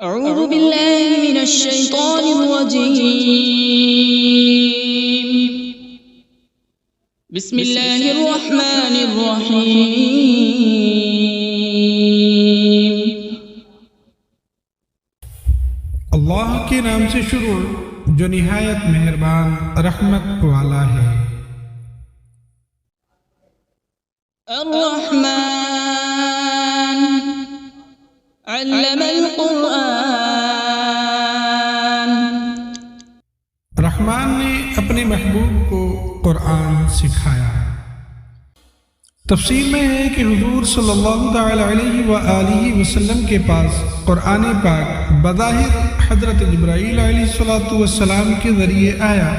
أعوذ بالله من الشيطان الرجيم. بسم الله الرحمن الرحيم. اللہ کے نام سے شروع جو نہایت مہربان رحمت والا ہے۔ الرحمن علم القرآن. رحمان نے اپنے محبوب کو قرآن سکھایا۔ تفسیر میں ہے کہ حضور صلی اللہ تعالی علیہ وآلہ وسلم کے پاس قرآن پاک بظاہر حضرت جبرائیل علیہ السلام کے ذریعے آیا،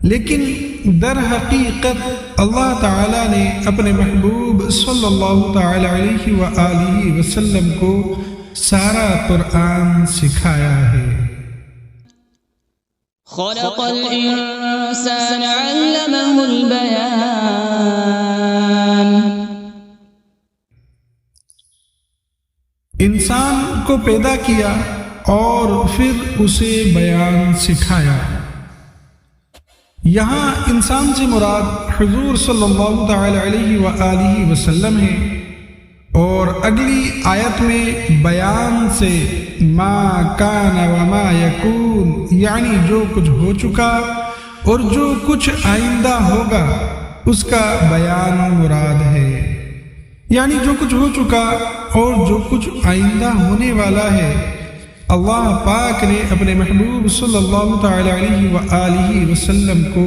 لیکن در حقیقت اللہ تعالی نے اپنے محبوب صلی اللہ تعالی علیہ وآلہ وسلم کو سارا قرآن سکھایا ہے۔ خلق الإنسان علمه البيان. انسان کو پیدا کیا اور پھر اسے بیان سکھایا۔ یہاں انسان سے مراد حضور صلی اللہ تعالی علیہ وآلہ وسلم ہے، اور اگلی آیت میں بیان سے ما کان وما یکون، یعنی جو کچھ ہو چکا اور جو کچھ آئندہ ہوگا اس کا بیان مراد ہے۔ یعنی جو کچھ ہو چکا اور جو کچھ آئندہ ہونے والا ہے، اللہ پاک نے اپنے محبوب صلی اللہ تعالی علیہ وآلہ وسلم کو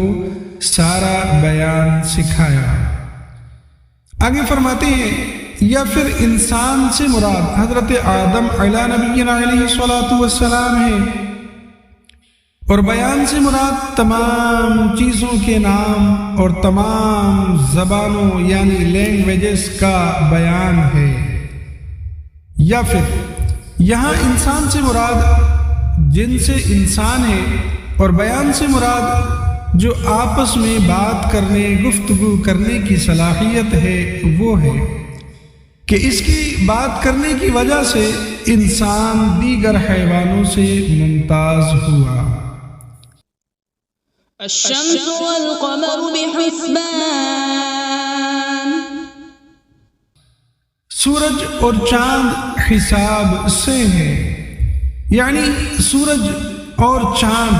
سارا بیان سکھایا۔ آگے فرماتے ہیں یا پھر انسان سے مراد حضرت آدم علیہ نبینا علیہ السلام ہے، اور بیان سے مراد تمام چیزوں کے نام اور تمام زبانوں یعنی لینگویجز کا بیان ہے۔ یا پھر یہاں انسان سے مراد جن سے انسان ہے، اور بیان سے مراد جو آپس میں بات کرنے گفتگو کرنے کی صلاحیت ہے وہ ہے کہ اس کی بات کرنے کی وجہ سے انسان دیگر حیوانوں سے ممتاز ہوا۔ الشمس والقمر بحسبان. سورج اور چاند حساب سے ہے، یعنی سورج اور چاند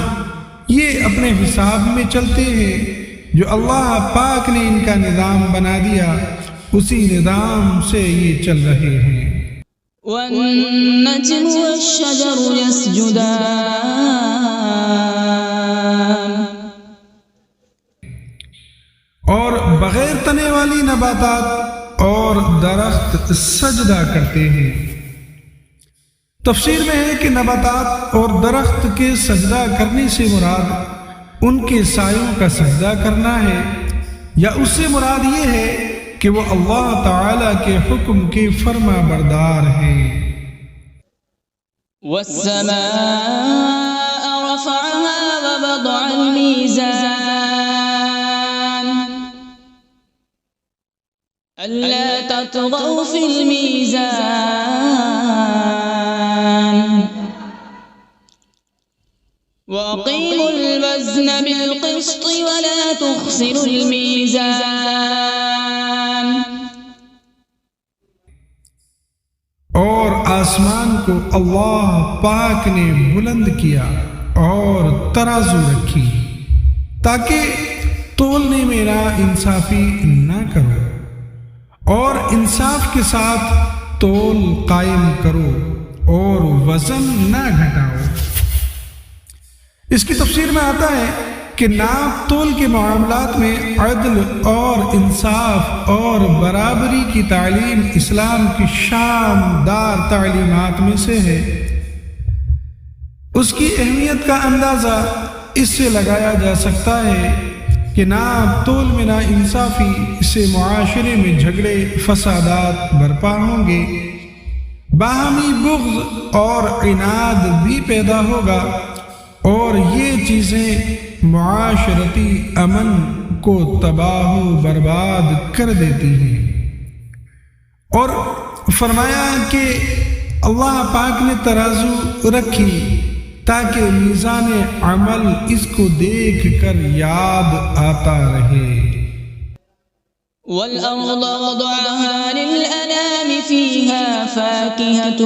یہ اپنے حساب میں چلتے ہیں، جو اللہ پاک نے ان کا نظام بنا دیا، اسی نظام سے یہ چل رہے ہیں۔ والنجم والشجر يسجدان. اور بغیر تنے والی نباتات اور درخت سجدہ کرتے ہیں۔ تفسیر میں ہے کہ نباتات اور درخت کے سجدہ کرنے سے مراد ان کے سایوں کا سجدہ کرنا ہے، یا اس سے مراد یہ ہے کہ وہ اللہ تعالی کے حکم کے فرما بردار ہیں۔ والسماء رفعها ووضع الميزان. ألا تطغوا في الميزان وأقيموا الوزن بالقسط ولا تخسروا الميزان. اور آسمان کو اللہ پاک نے بلند کیا اور ترازو رکھی تاکہ تولنے میں نا انصافی نہ کرو، اور انصاف کے ساتھ تول قائم کرو اور وزن نہ گھٹاؤ۔ اس کی تفسیر میں آتا ہے کہ ناپ تول کے معاملات میں عدل اور انصاف اور برابری کی تعلیم اسلام کی شاندار تعلیمات میں سے ہے۔ اس کی اہمیت کا اندازہ اس سے لگایا جا سکتا ہے کہ ناپ تول میں نا انصافی سے معاشرے میں جھگڑے فسادات برپا ہوں گے، باہمی بغض اور عناد بھی پیدا ہوگا، اور یہ چیزیں معاشرتی امن کو تباہ و برباد کر دیتی ہیں۔ اور فرمایا کہ اللہ پاک نے ترازو رکھی تاکہ میزان عمل اس کو دیکھ کر یاد آتا رہے۔ وَالْأَرْضَ وَضَعَهَا لِلْأَنَامِ فِيهَا فَاكِهَةٌ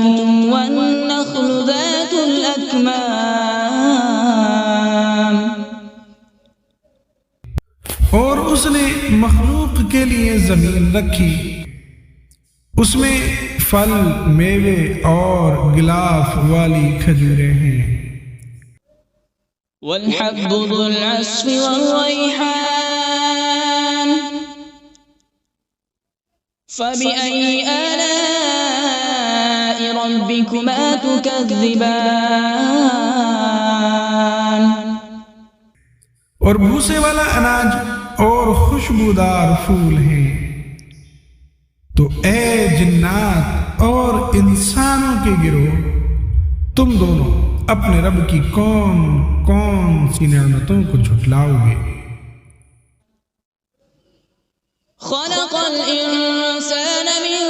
وَالنَّخْلُ ذَاتُ الْأَكْمَامِ، اور اس نے مخلوق کے لیے زمین رکھی، اس میں پھل، میوے اور غلاف والی کھجوریں ہیں۔ وَالْحَبُّ ذُو الْعَصْفِ وَالرَّيْحَانُ فَبِأَيِّ آلَاءِ رَبِّكُمَا تُكَذِّبَانِ، اور بھوسے والا اناج اور خوشبودار پھول ہیں۔ تو اے جنات اور انسانوں کے گروہ، تم دونوں اپنے رب کی کون کون سی نعمتوں کو جھٹلاؤ گے؟ خلق الانسان من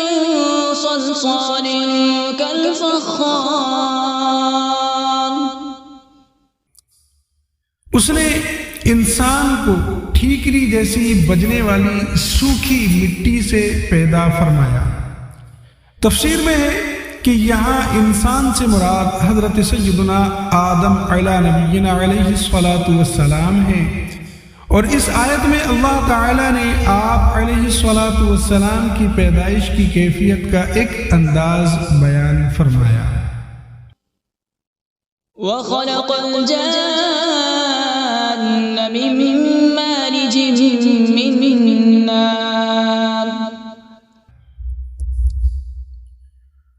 صلصال كالفخار، اس نے انسان کو ٹھیکری جیسی بجنے والی سوکھی مٹی سے پیدا فرمایا۔ تفسیر میں ہے کہ یہاں انسان سے مراد حضرت سیدنا آدم علیہ نبینا علیہ الصلاۃ والسلام ہے، اور اس آیت میں اللہ تعالیٰ نے آپ علیہ الصلاۃ والسلام کی پیدائش کی کیفیت کا ایک انداز بیان فرمایا۔ وَخَلَقَ الْجَانَّ مِن مَّارِجٍ مِّن نَّارٍ،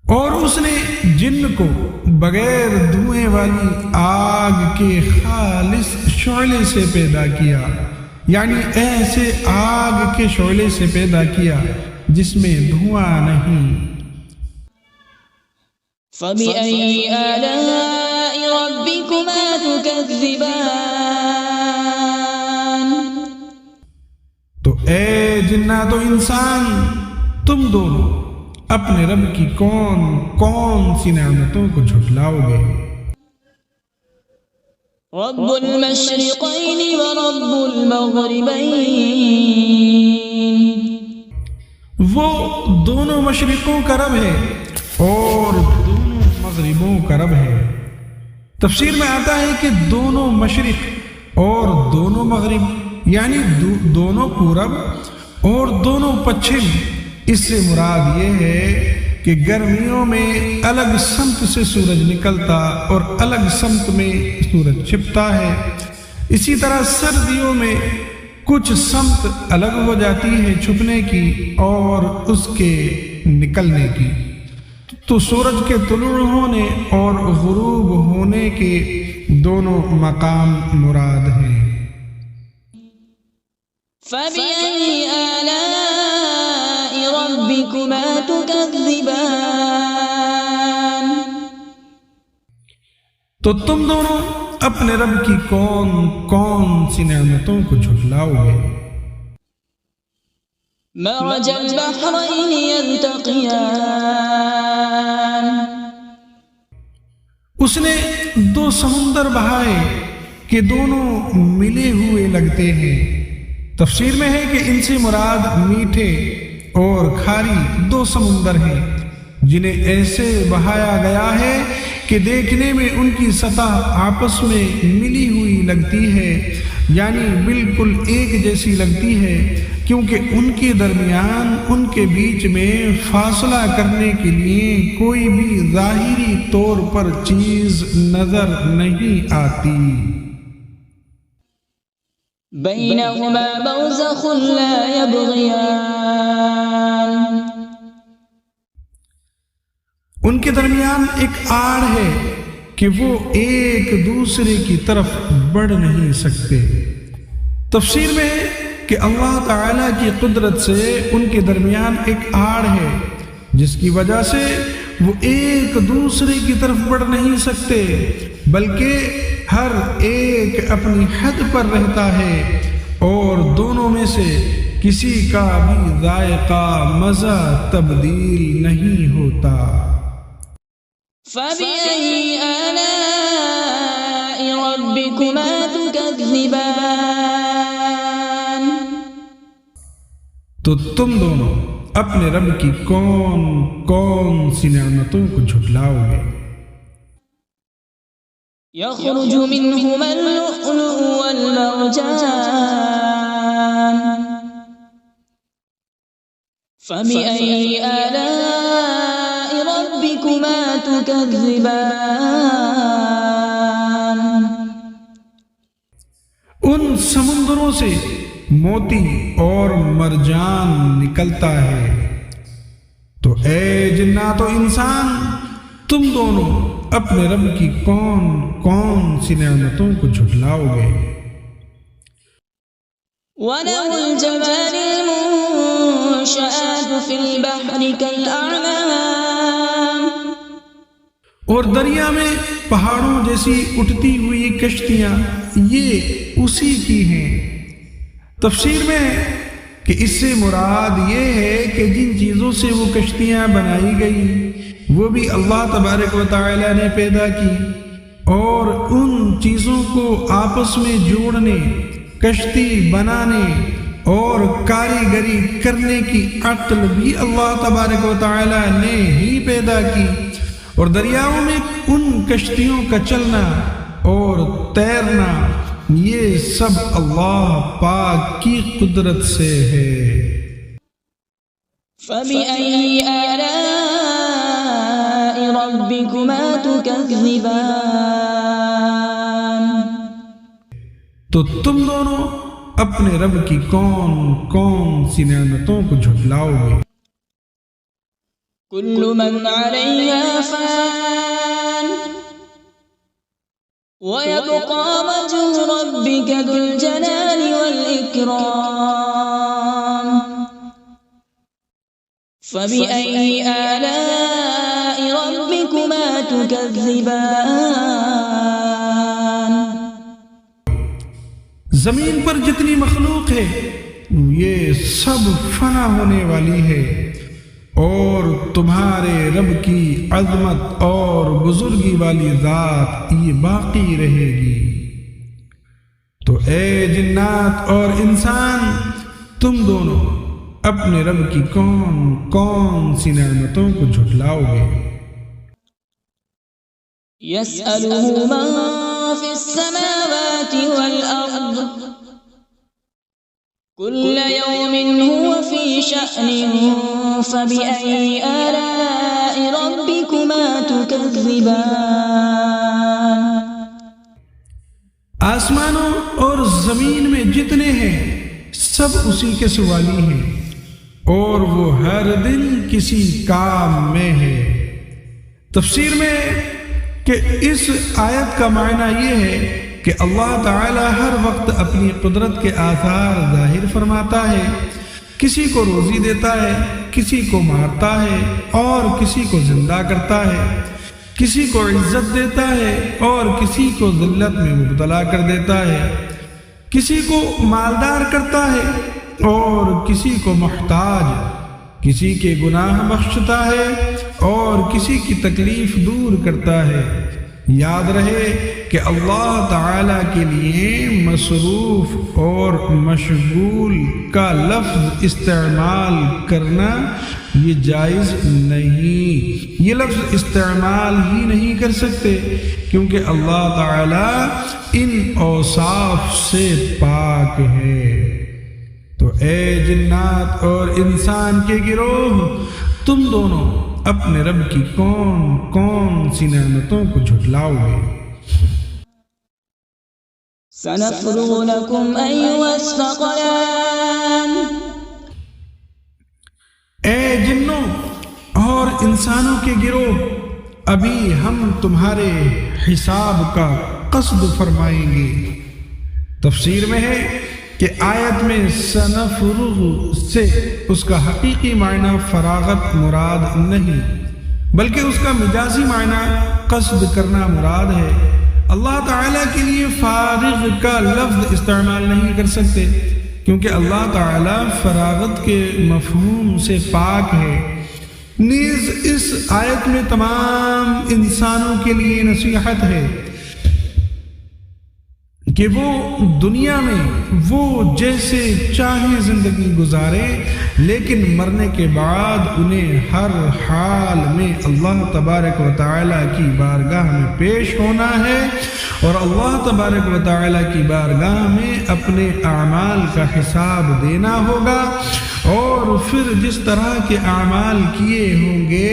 اور اس نے جن کو بغیر دھوئیں والی آگ کے خالص شعلے سے پیدا کیا، یعنی ایسے آگ کے شعلے سے پیدا کیا جس میں دھواں نہیں۔ فَبِأَيِّ آلَاءِ رَبِّكُمَا تُكَذِّبَانِ، تو اے جنات و انسان، تم دونوں اپنے رب کی کون کون سی نعمتوں کو جھٹلاؤ گے؟ رب المشرقین ورب المغربین، وہ دونوں مشرقوں کا رب ہے اور دونوں مغربوں کا رب ہے۔ تفسیر میں آتا ہے کہ دونوں مشرق اور دونوں مغرب، یعنی دونوں پورب اور دونوں پچھم، اس سے مراد یہ ہے کہ گرمیوں میں الگ سمت سے سورج نکلتا اور الگ سمت میں سورج چھپتا ہے، اسی طرح سردیوں میں کچھ سمت الگ ہو جاتی ہے چھپنے کی اور اس کے نکلنے کی۔ تو سورج کے طلوع ہونے اور غروب ہونے کے دونوں مقام مراد ہیں۔ فَبِأَيِّ آلَاءِ رَبِّكُمَا تُكَذِّبَانِ، تو تم دونوں اپنے رب کی کون کون سی نعمتوں کو جھٹلاؤ گے؟ مرج البحرین یلتقیان، اس نے دو سمندر بہائے کہ دونوں ملے ہوئے لگتے ہیں۔ تفسیر میں ہے کہ ان سے مراد میٹھے اور کھاری دو سمندر ہیں جنہیں ایسے بہایا گیا ہے کہ دیکھنے میں ان کی سطح آپس میں ملی ہوئی لگتی ہے، یعنی بالکل ایک جیسی لگتی ہے، کیونکہ ان کے درمیان ان کے بیچ میں فاصلہ کرنے کے لیے کوئی بھی ظاہری طور پر چیز نظر نہیں آتی۔ بینہما برزخ لا یبغیان، ان کے درمیان ایک آڑ ہے کہ وہ ایک دوسرے کی طرف بڑھ نہیں سکتے۔ تفسیر میں ہے کہ اللہ تعالیٰ کی قدرت سے ان کے درمیان ایک آڑ ہے جس کی وجہ سے وہ ایک دوسرے کی طرف بڑھ نہیں سکتے، بلکہ ہر ایک اپنی حد پر رہتا ہے اور دونوں میں سے کسی کا بھی ذائقہ مزہ تبدیل نہیں ہوتا۔ فبأي آلاء ربكما تكذبان؟ تو تم دونوں اپنے رب کی کون کون سی نعمتوں کو جھٹلاؤ گے؟ يخرج منهما اللؤلؤ والمرجان فبأي آلاء ربكما تكذبان؟ ان سمندروں سے موتی اور مرجان نکلتا ہے، تو اے جنات و انسان، تم دونوں اپنے رب کی کون کون سی نعمتوں کو جھٹلاؤ گے؟ وَلَهُ الْجَوَارِ الْمُنشَآتُ فِي الْبَحْرِ كَالْأَعْلَامِ، اور دریا میں پہاڑوں جیسی اٹھتی ہوئی کشتیاں یہ اسی کی ہیں۔ تفسیر میں ہے کہ اس سے مراد یہ ہے کہ جن چیزوں سے وہ کشتیاں بنائی گئی وہ بھی اللہ تبارک و تعالی نے پیدا کی، اور ان چیزوں کو آپس میں جوڑنے، کشتی بنانے اور کاریگری کرنے کی عقل بھی اللہ تبارک و تعالی نے ہی پیدا کی، اور دریاؤں میں ان کشتیوں کا چلنا اور تیرنا یہ سب اللہ پاک کی قدرت سے ہے۔ فَبِأَيِّ آلَاءِ رَبِّكُمَا تُكَذِّبَانِ؟ تو تم دونوں اپنے رب کی کون کون سی نعمتوں کو جھٹلاؤ گے؟ كُلُّ مَنْ عَلَيْهَا فَانٍ وَيَبْقَى وَجْهُ رَبِّكَ ذُو الْجَلَالِ وَالْإِكْرَامِ فَبِأَيِّ آلَاءِ رَبِّكُمَا تُكَذِّبَانِ؟ زمین پر جتنی مخلوق ہے یہ سب فنا ہونے والی ہے، اور تمہارے رب کی عظمت اور بزرگی والی ذات یہ باقی رہے گی۔ تو اے جنات اور انسان، تم دونوں اپنے رب کی کون کون سی نعمتوں کو جھٹلاؤ گے؟ يَسْأَلُهُ مَن فِي السَّمَاوَاتِ وَالْأَرْضِ كُلَّ يَوْمٍ هُوَ فِي شَأْنٍ فَبِأَيِّ آلَاءِ رَبِّكُمَا تُكَذِّبَانِ؟ آسمانوں اور زمین میں جتنے ہیں سب اسی کے سوالی ہیں، اور وہ ہر دن کسی کام میں ہے۔ تفسیر میں کہ اس آیت کا معنی یہ ہے کہ اللہ تعالی ہر وقت اپنی قدرت کے آثار ظاہر فرماتا ہے، کسی کو روزی دیتا ہے، کسی کو مارتا ہے اور کسی کو زندہ کرتا ہے، کسی کو عزت دیتا ہے اور کسی کو ذلت میں مبتلا کر دیتا ہے، کسی کو مالدار کرتا ہے اور کسی کو محتاج، کسی کے گناہ بخشتا ہے اور کسی کی تکلیف دور کرتا ہے۔ یاد رہے کہ اللہ تعالی کے لیے مصروف اور مشغول کا لفظ استعمال کرنا یہ جائز نہیں، یہ لفظ استعمال ہی نہیں کر سکتے کیونکہ اللہ تعالی ان اوصاف سے پاک ہے۔ تو اے جنات اور انسان کے گروہ، تم دونوں اپنے رب کی کون کون سی نعمتوں کو جھٹلاؤ گے؟ سَنَفْرُغُ لَكُمْ أَيُّهَ الثَّقَلَانِ؟ اے جنوں اور انسانوں کے گروہ، ابھی ہم تمہارے حساب کا قصد فرمائیں گے۔ تفسیر میں ہے کہ آیت میں سنفرغ سے اس کا حقیقی معنی فراغت مراد نہیں، بلکہ اس کا مجازی معنی قصد کرنا مراد ہے۔ اللہ تعالیٰ کے لیے فارغ کا لفظ استعمال نہیں کر سکتے کیونکہ اللہ تعالیٰ فراغت کے مفہوم سے پاک ہے، نیز اس آیت میں تمام انسانوں کے لیے نصیحت ہے کہ وہ دنیا میں وہ جیسے چاہیں زندگی گزارے، لیکن مرنے کے بعد انہیں ہر حال میں اللہ تبارک و تعالیٰ کی بارگاہ میں پیش ہونا ہے، اور اللہ تبارک و تعالیٰ کی بارگاہ میں اپنے اعمال کا حساب دینا ہوگا، اور پھر جس طرح کے اعمال کیے ہوں گے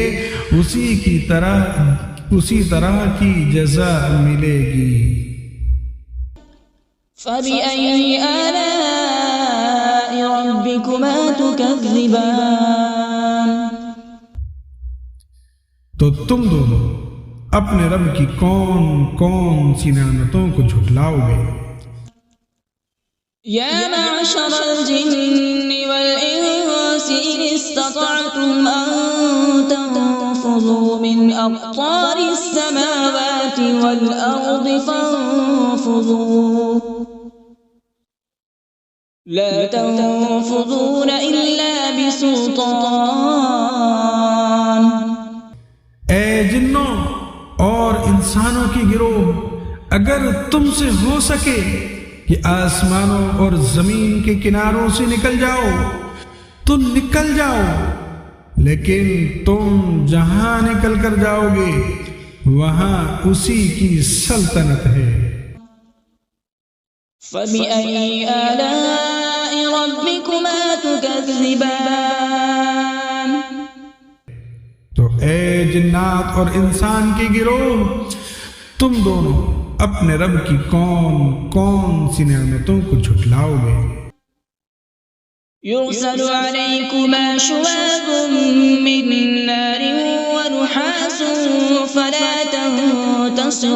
اسی طرح کی جزا ملے گی۔ فَبِأَيِّ آلَاءِ رَبِّكُمَا تُكَذِّبَانِ؟ تو تم دونوں اپنے رب کی کون کون سی نعمتوں کو جھٹلاؤ گے؟ یا معشر الجن والانس ان استطعتم ان تنفذوا من اقطار السماوات والارض فانفذوا لا تنفذون الا بسلطان۔ اے جنوں اور انسانوں کی گروہ، اگر تم سے ہو سکے کہ آسمانوں اور زمین کے کناروں سے نکل جاؤ تو نکل جاؤ، لیکن تم جہاں نکل کر جاؤ گے وہاں اسی کی سلطنت ہے۔ فَبِأَيِّ آلَاءِ رَبِّكُمَا تُكَذِّبَانِ؟ تو اے جنات اور انسان کی گروہ، تم دونوں اپنے رب کی کون کون سی نعمتوں کو جھٹلاؤ گے؟ يرسل عليكما شواظ من نار ونحاس فلا تنتصران۔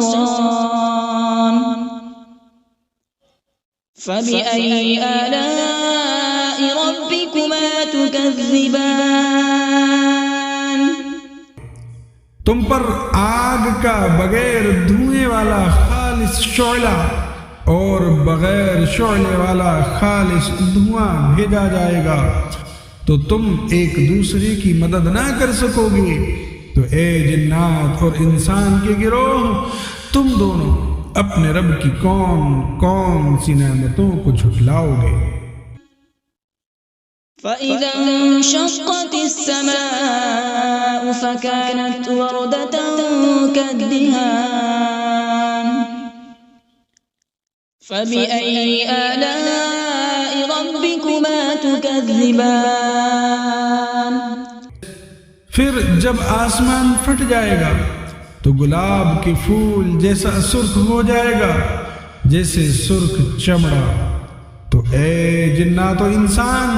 فبأي آلاء ربكما تكذبان؟ تم پر آگ کا بغیر دھوئیں والا خالص شعلہ اور بغیر شعلے والا خالص دھواں بھیجا جائے گا، تو تم ایک دوسرے کی مدد نہ کر سکو گے۔ تو اے جنات اور انسان کے گروہ، تم دونوں اپنے رب کی کون کون سی نعمتوں کو جھٹلاؤ گے؟ فَإِذَا انشَقَّتِ السَّمَاءُ فَكَانَتْ وَرْدَةً كَالدِّهَانِ۔ فَبِأَيِّ آلَاءِ رَبِّكُمَا تُكَذِّبَانِ؟ پھر جب آسمان پھٹ جائے گا تو گلاب کے پھول جیسا سرخ ہو جائے گا جیسے سرخ چمڑا۔ تو اے جنات و انسان،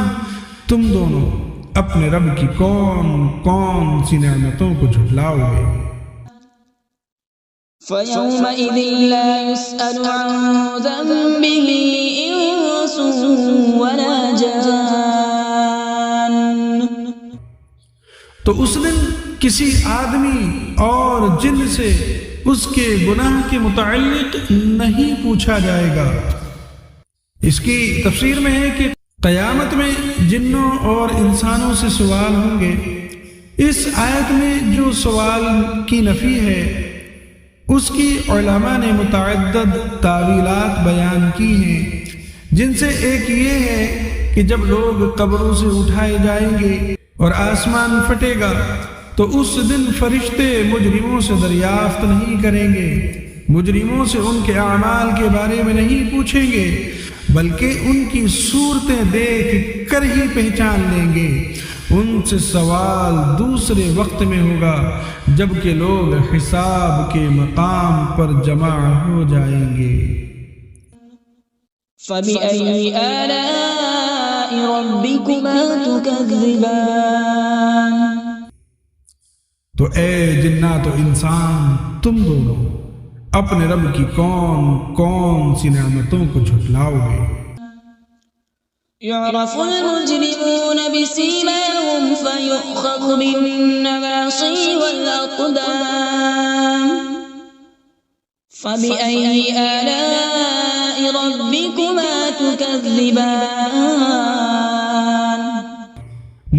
تم دونوں اپنے رب کی کون کون سی نعمتوں کو جھٹلاؤ گے؟ فَيَوْمَئِذٍ لَا يُسْأَلُ عَنْ ذَنبِهِ إِنسٌ وَلَا جَانٌّ۔ تو اس دن کسی آدمی اور جن سے اس کے گناہ کے متعلق نہیں پوچھا جائے گا۔ اس کی تفسیر میں ہے کہ قیامت میں جنوں اور انسانوں سے سوال ہوں گے۔ اس آیت میں جو سوال کی نفی ہے اس کی علماء نے متعدد تعویلات بیان کی ہیں، جن سے ایک یہ ہے کہ جب لوگ قبروں سے اٹھائے جائیں گے اور آسمان پھٹے گا تو اس دن فرشتے مجرموں سے دریافت نہیں کریں گے، مجرموں سے ان کے اعمال کے بارے میں نہیں پوچھیں گے، بلکہ ان کی صورتیں دیکھ کر ہی پہچان لیں گے۔ ان سے سوال دوسرے وقت میں ہوگا جب کہ لوگ حساب کے مقام پر جمع ہو جائیں گے۔ فَبِأَيِّ آلَاءِ رَبِّكُمَا تُكَذِّبَانِ؟ تو اے جنات و انسان، تم دونوں اپنے رب کی کون کون سی نعمتوں کو جھٹلاؤ گے؟ يعرف المجرمون بسيماهم فيؤخذ بالنواصي والأقدام۔ فبأي آلاء ربكما تكذبان؟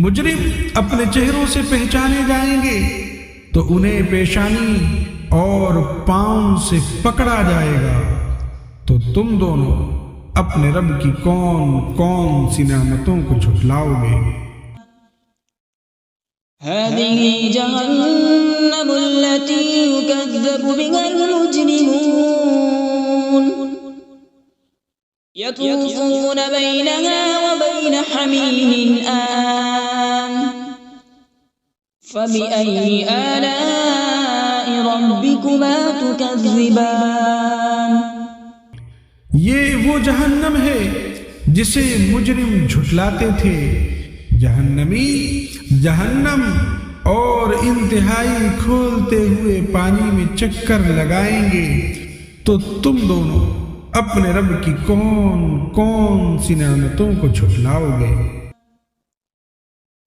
مجرم اپنے چہروں سے پہچانے جائیں گے تو انہیں پیشانی اور پاؤں سے پکڑا جائے گا، تو تم دونوں اپنے رب کی کون کون سی نعمتوں کو جھٹلاؤ گے؟ هذه جهنم التي يكذب بها المجرمون يطوفون بينها وبين حميم آن فبأي آلاء ربكما تكذبان۔ یہ وہ جہنم ہے جسے مجرم جھٹلاتے تھے، جہنمی جہنم اور انتہائی کھولتے ہوئے پانی میں چکر لگائیں گے، تو تم دونوں اپنے رب کی کون کون سی نعمتوں کو جھٹلاؤ گے؟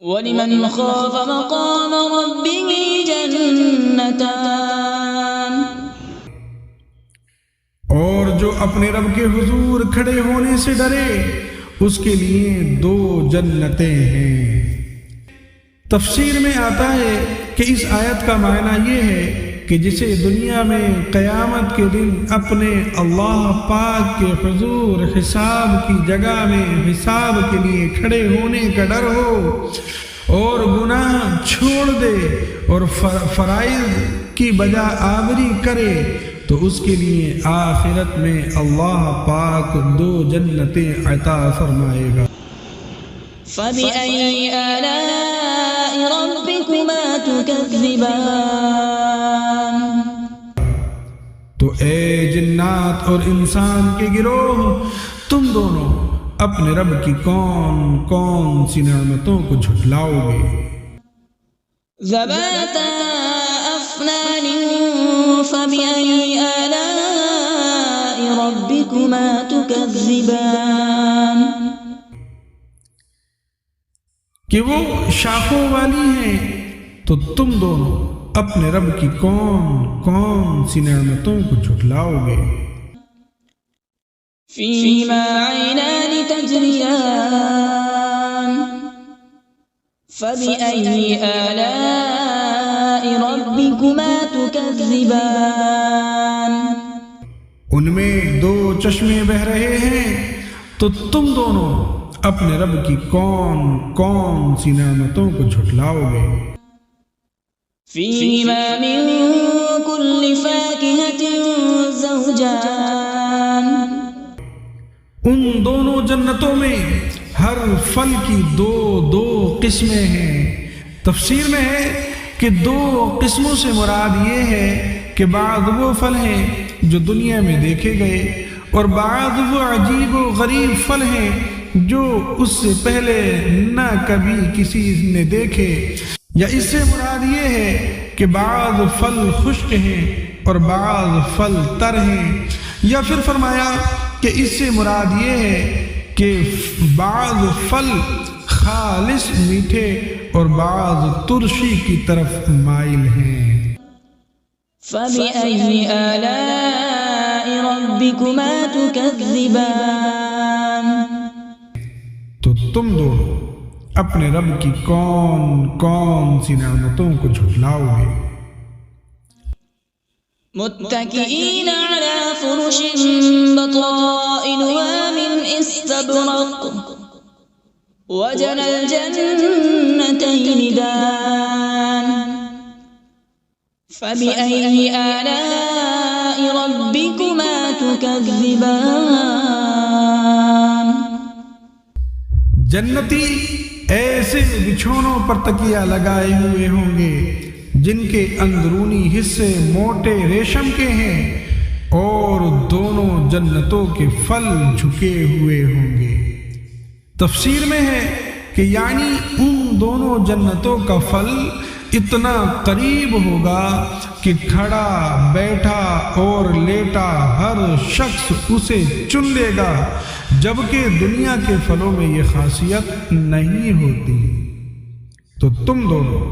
وَلِمَنْ خَافَ مَقَامَ رَبِّهِ جَنَّتَانِ، اور جو اپنے رب کے حضور کھڑے ہونے سے ڈرے اس کے لیے 2 جنتیں ہیں۔ تفسیر میں آتا ہے کہ اس آیت کا معنی یہ ہے کہ جسے دنیا میں قیامت کے دن اپنے اللہ پاک کے حضور حساب کی جگہ میں حساب کے لیے کھڑے ہونے کا ڈر ہو اور گناہ چھوڑ دے اور فرائض کی بجا آوری کرے، تو اس کے لیے آخرت میں اللہ پاک 2 جنتیں عطا فرمائے گا۔ فَبِأَيِّ آلَاءِ رَبِّكُمَا تُكَذِّبَانِ۔ تو اے جنات اور انسان کے گروہ، تم دونوں اپنے رب کی کون کون سی نعمتوں کو جھٹلاؤ گے؟ ذَوَاتَا أَفْنَانٍ فَبِأَيِّ آلَاءِ رَبِّكُمَا تُكَذِّبَانِ۔ کہ وہ شاخوں والی ہیں، تو تم دونوں اپنے رب کی کون کون سی نعمتوں کو جھٹلاؤ گے؟ فِيهِمَا عَيْنَانِ تَجْرِيَانِ فَبِأَيِّ آلَاءِ رَبِّكُمَا تُكَذِّبَانِ۔ ان میں 2 چشمے بہہ رہے ہیں، تو تم دونوں اپنے رب کی کون کون سی نعمتوں کو جھٹلاؤ گے؟ فِيهِمَا مِن كُلِّ فَاكِهَةٍ زَوْجَانِ۔ ان دونوں جنتوں میں ہر پھل کی 2 قسمیں ہیں۔ تفسیر میں ہے کہ 2 قسموں سے مراد یہ ہے کہ بعض وہ پھل ہیں جو دنیا میں دیکھے گئے اور بعض وہ عجیب و غریب پھل ہیں جو اس سے پہلے نہ کبھی کسی نے دیکھے، یا اس سے مراد یہ ہے کہ بعض پھل خشک ہیں اور بعض پھل تر ہیں، یا پھر فرمایا کہ اس سے مراد یہ ہے کہ بعض پھل خالص میٹھے اور بعض ترشی کی طرف مائل ہیں۔ فَبِأَيِّ آلَاءِ رَبِّكُمَا تُكَذِّبَانِ۔ تو تم دونوں اپنے رب کی کون کون سی نعمتوں کو جھٹلاؤ گے؟ متكئين على فرش بطائنها من استبرق وجنى الجنتين دان فبأي آلاء ربكما تكذبان۔ جنتی ایسے بچھونوں پر تکیہ لگائے ہوئے ہوں گے جن کے اندرونی حصے موٹے ریشم کے ہیں، اور دونوں جنتوں کے پھل جھکے ہوئے ہوں گے۔ تفسیر میں ہے کہ یعنی ان دونوں جنتوں کا پھل اتنا قریب ہوگا کہ کھڑا بیٹھا اور لیٹا ہر شخص اسے چن لے گا، جبکہ دنیا کے پھلوں میں یہ خاصیت نہیں ہوتی۔ تو تم دونوں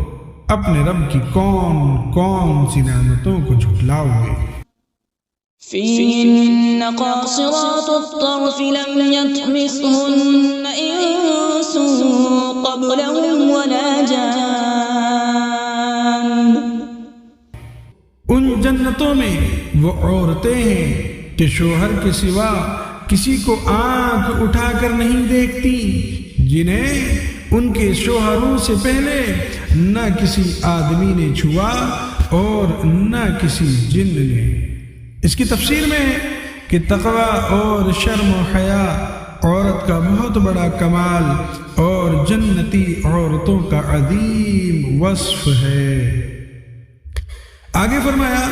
اپنے رب کی کون کون سی نعمتوں کو جھٹلاؤ گے؟ فيهن قاصرات الطرف لم يطمثهن إنس قبلهم ولا جان. ان جنتوں میں وہ عورتیں ہیں کہ شوہر کے سوا کسی کو آنکھ اٹھا کر نہیں دیکھتی، جنہیں ان کے شوہروں سے پہلے نہ کسی آدمی نے چھوا اور نہ کسی جن نے. اس کی تفسیر میں ہے کہ تقوی اور شرم و حیا عورت کا بہت بڑا کمال اور جنتی عورتوں کا عظیم وصف ہے. آگے فرمایا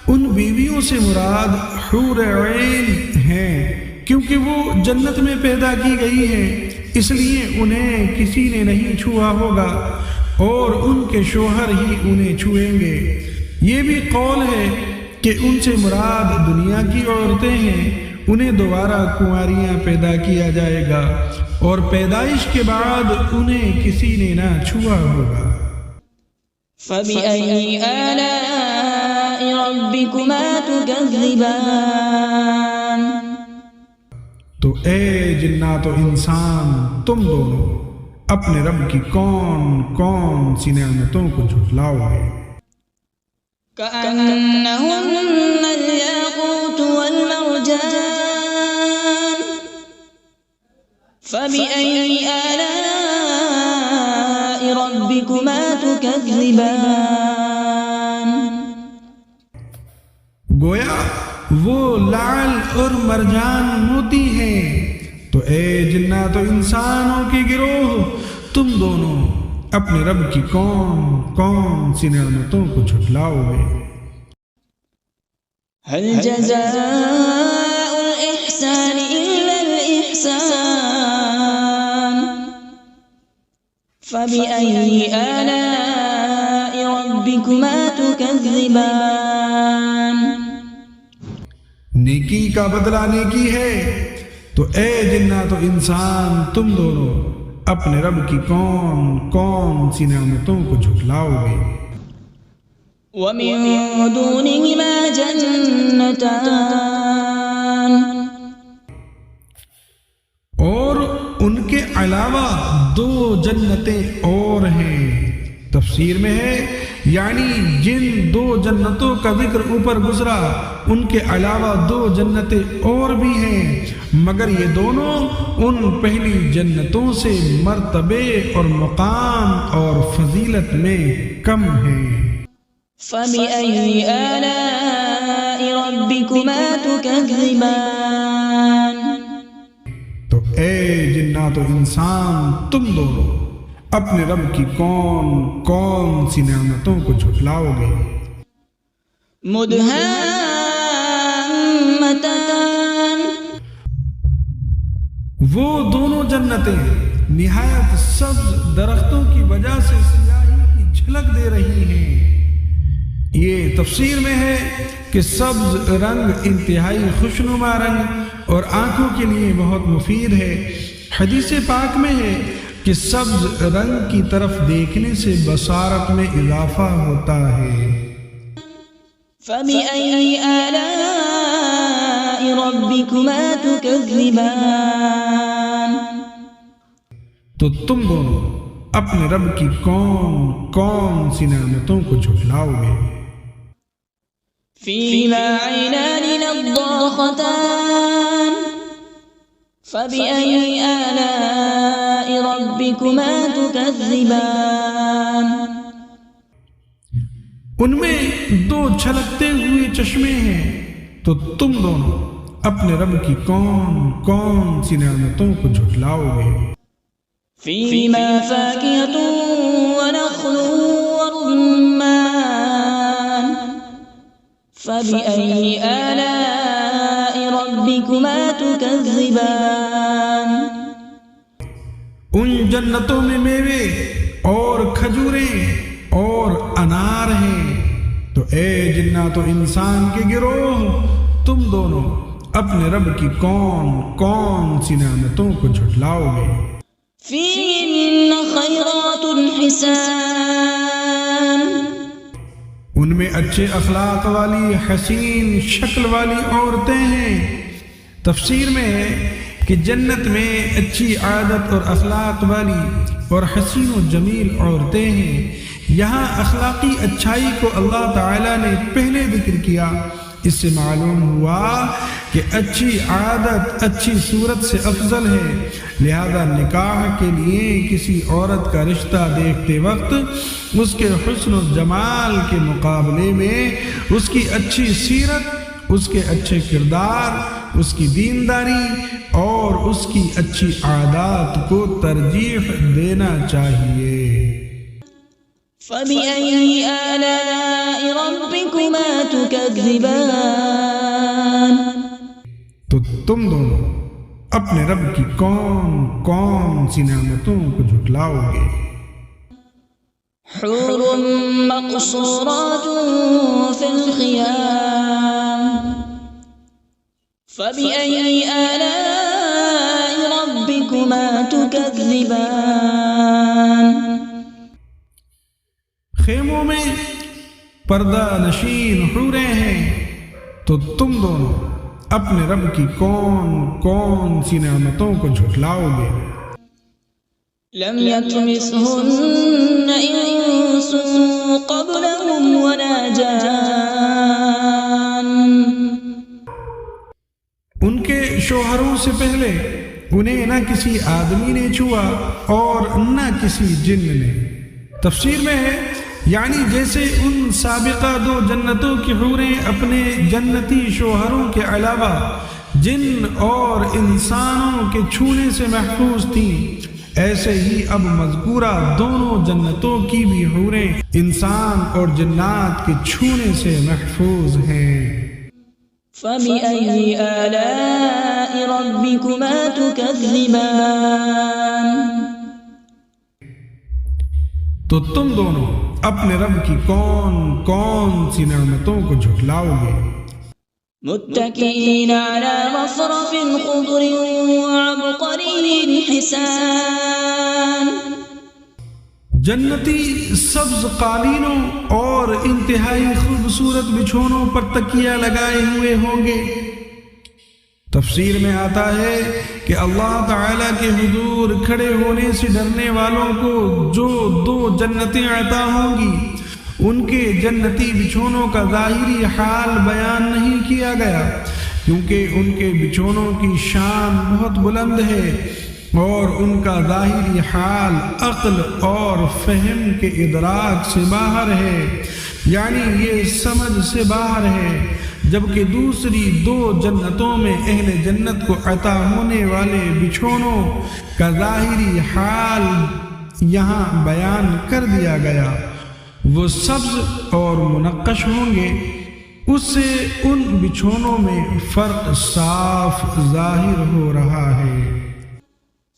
ان بیویوں سے مراد حور عین ہیں، کیونکہ وہ جنت میں پیدا کی گئی ہیں، اس لیے انہیں کسی نے نہیں چھوا ہوگا اور ان کے شوہر ہی انہیں چھوئیں گے. یہ بھی قول ہے کہ ان سے مراد دنیا کی عورتیں ہیں، انہیں دوبارہ کنواریاں پیدا کیا جائے گا اور پیدائش کے بعد انہیں کسی نے نہ چھوا ہوگا. فَبِأَيِّ آلَاءِ رَبِّكُمَا تُكَذِّبَانِ. تو اے جنات و انسان، تم دونوں اپنے رب کی کون کون سی نعمتوں کو جھٹلاؤ گے. كأنهن الياقوت والمرجان. فبأي آلاء ربكما تكذبان. گویا وہ لعل اور مرجان موتی ہیں. تو اے جنات و انسانوں کے گروہ، تم دونوں اپنے رب کی کون کون سی نعمتوں کو جھٹلاؤ گے. هل جزاء الإحسان إلا الإحسان. فبأي آلاء ربكما تكذبان. نیکی کا بدلہ نیکی ہے. تو اے جنات و انسان، تم دونوں اپنے رب کی کون کون سی نعمتوں کو جھٹلاؤ گے. ومن دونهما جنتان. اور ان کے علاوہ دو جنتیں اور ہیں. تفسیر میں ہے یعنی جن دو جنتوں کا ذکر اوپر گزرا ان کے علاوہ دو جنتیں اور بھی ہیں، مگر یہ دونوں ان پہلی جنتوں سے مرتبے اور مقام اور فضیلت میں کم ہیں. فبأي آلاء ربكما تكذبان. تو اے جنات و انسان، تم دونوں اپنے رب کی کون کون سی نعمتوں کو جھٹلاؤ گے. مدهامتان. وہ دونوں جنتیں نہایت سبز درختوں کی وجہ سے سیاہی کی جھلک دے رہی ہیں. یہ تفسیر میں ہے کہ سبز رنگ انتہائی خوشنما رنگ اور آنکھوں کے لیے بہت مفید ہے. حدیث پاک میں ہے کہ سبز رنگ کی طرف دیکھنے سے بصارت میں اضافہ ہوتا ہے. فبأي آلاء ربكما تكذبان. تو تم دونوں اپنے رب کی کون کون سی نعمتوں کو جھٹلاؤ گے. فيهما عينان نضاختان. فبأي آلاء ربكما تكذبان. ان میں دو چھلکتے ہوئے چشمے ہیں. تو تم دونوں اپنے رب کی کون کون سی نعمتوں کو جھٹلاؤ گے. فيهما فاكهة ونخل ورمان. فبأي آلاء ربكما تكذبان. ان جنتوں میں میوے اور کھجوریں اور انار ہیں. تو اے جنات و انسان کے گروہ، تم دونوں اپنے رب کی کون کون سی نعمتوں کو جھٹلاؤ گے. فيهن خيرات حسان. ان میں اچھے اخلاق والی حسین شکل والی عورتیں ہیں۔ تفسیر میں ہے کہ جنت میں اچھی عادت اور اخلاق والی اور حسین و جمیل عورتیں ہیں۔ یہاں اخلاقی اچھائی کو اللہ تعالیٰ نے پہلے ذکر کیا۔ اس سے معلوم ہوا کہ اچھی عادت اچھی صورت سے افضل ہے، لہذا نکاح کے لیے کسی عورت کا رشتہ دیکھتے وقت اس کے حسن و جمال کے مقابلے میں اس کی اچھی سیرت، اس کے اچھے کردار، اس کی دینداری اور اس کی اچھی عادات کو ترجیح دینا چاہیے۔ فَبِأَيِّ آلَاءِ رَبِّكُمَا تُكَذِّبَانِ، تو تم دونوں اپنے رب کی کون کون سی نعمتوں کو جھٹلاؤ گے؟ حور مقصورات فی الخیام، فَبِأَيِّ آلَاءِ رَبِّكُمَا تُكَذِّبَانِ، خیموں میں پردہ نشین حوریں ہیں، تو تم دونوں اپنے رب کی کون کون سی نعمتوں کو جھٹلاؤ گے؟ لم يطمثهن انس قبلهم ولا جان، ان کے شوہروں سے پہلے انہیں نہ کسی آدمی نے چھوا اور نہ کسی جن نے۔ تفسیر میں ہے یعنی جیسے ان سابقہ دو جنتوں کی حوریں اپنے جنتی شوہروں کے علاوہ جن اور انسانوں کے چھونے سے محفوظ تھیں، ایسے ہی اب مذکورہ دونوں جنتوں کی بھی حوریں انسان اور جنات کے چھونے سے محفوظ ہیں۔ فَبِأَيِّ آلَاءِ رَبِّكُمَا تُكَذِّبَانِ، تو تم دونوں اپنے رب کی کون کون سی نعمتوں کو جھٹلاؤ گے؟ متكئين على رفرف خضر وعبقري حسان، جنتی سبز قالینوں اور انتہائی خوبصورت بچھونوں پر تکیہ لگائے ہوئے ہوں گے۔ تفسیر میں آتا ہے کہ اللہ تعالیٰ کے حضور کھڑے ہونے سے ڈرنے والوں کو جو دو جنتیں عطا ہوں گی، ان کے جنتی بچھونوں کا ظاہری حال بیان نہیں کیا گیا، کیونکہ ان کے بچھونوں کی شان بہت بلند ہے اور ان کا ظاہری حال عقل اور فہم کے ادراک سے باہر ہے، یعنی یہ سمجھ سے باہر ہے، جبکہ دوسری دو جنتوں میں اہل جنت کو عطا ہونے والے بچھونوں کا ظاہری حال یہاں بیان کر دیا گیا۔ وہ سبز اور منقش ہوں گے، اس سے ان بچھونوں میں فرق صاف ظاہر ہو رہا ہے۔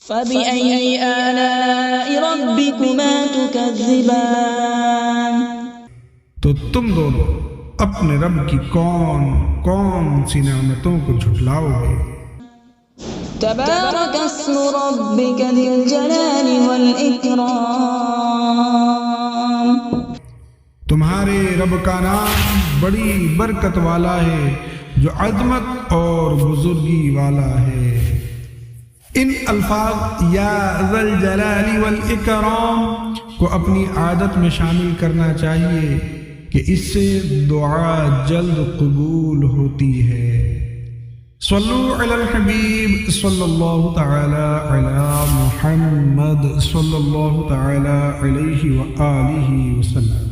فَبِأَيِّ آلَاءِ رَبِّكُمَا تُكَذِّبَانِ، تو تم دونوں اپنے رب کی کون کون سی نعمتوں کو جھٹلاؤ گے؟ تبارک اسم ربک ذی الجلال والإکرام، تمہارے رب کا نام بڑی برکت والا ہے جو عظمت اور بزرگی والا ہے۔ ان الفاظ یا ذی الجلال والاکرام کو اپنی عادت میں شامل کرنا چاہیے کہ اس سے دعا جلد قبول ہوتی ہے۔ صلو علی الحبیب صلی اللہ تعالی علی محمد صلی اللہ تعالی علیہ وآلہ وسلم۔